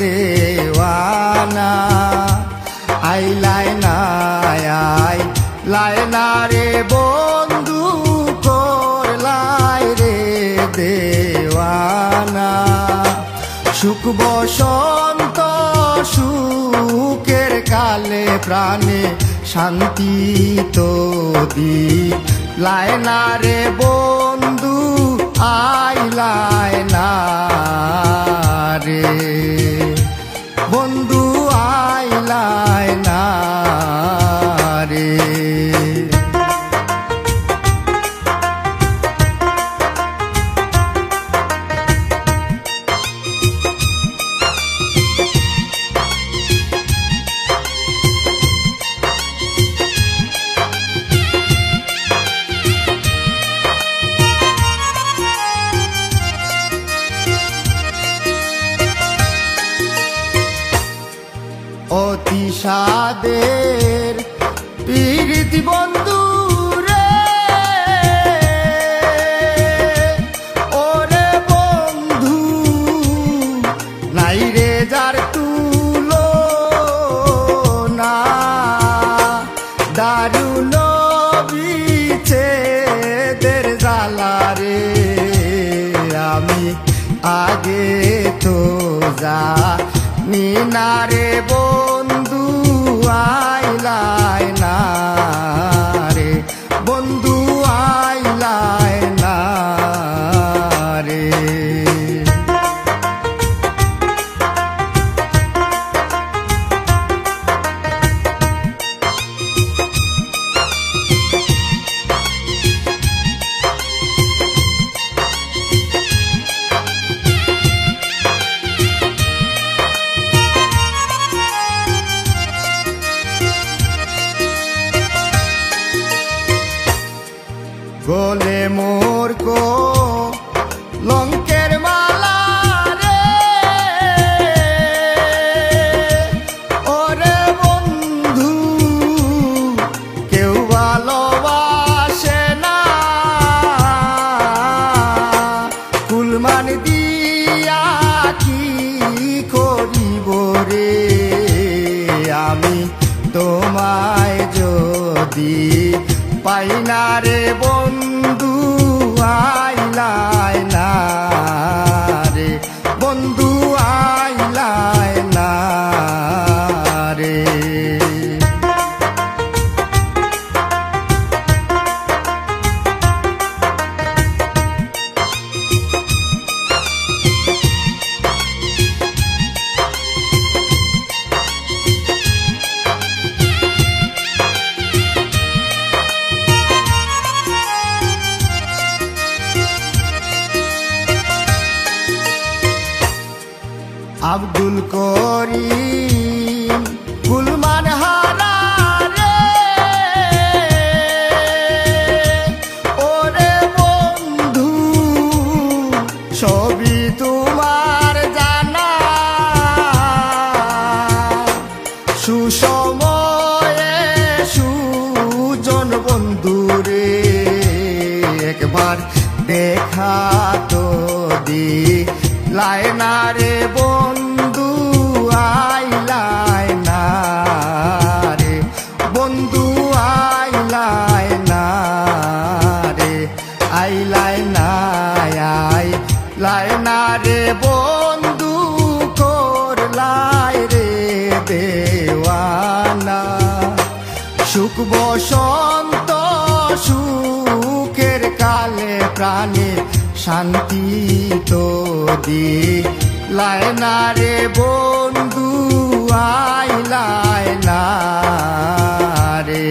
দেওয়ানা। আইলাই না আইলাই না রে বন্ধু, করলাই রে দেওয়ানা। সুখ বসন্ত সুখের কালে প্রাণে শান্তি তো দিলাই না রে বন্ধু, আইলাই না রে বন্ধু, আইলাই না রে। অতি সাদের প্রীতি বন্ধু রে, ওরে বন্ধু নাই রে যার তুলনা। দারুণ বিচ্ছেদের জ্বালা রে আমি আগে তো জানি না রে বন্ধু, আইলাই না রে বন্ধু, আইলাই না রে। গলে মোর লঙ্কের মালা রে, ওরে বন্ধু কেউ ভালোবাসে না। কুলমান দিয়া কি করিব রে আমি তোমায় যদি পাই না রে বন্ধু, আইলাই না রে বন্ধু, আইলাই না রে। আব্দুল করিম গুলমান হারা রে, ওরে বন্ধু সবই তোমার জানা। সুসময়ে সুজন বন্ধু রে একবার দেখা তো দিলাই না রে বন্ধু, আইলাই না রে বন্ধু, আইলাই না রে, আইলাই না আইলাই না রে বন্ধু, করলাই রে দেওয়ানা। সুখ বসন্ত সুখের কালে প্রাণে শান্তি তো দিলাই না রে বন্ধু, আইলাই না রে।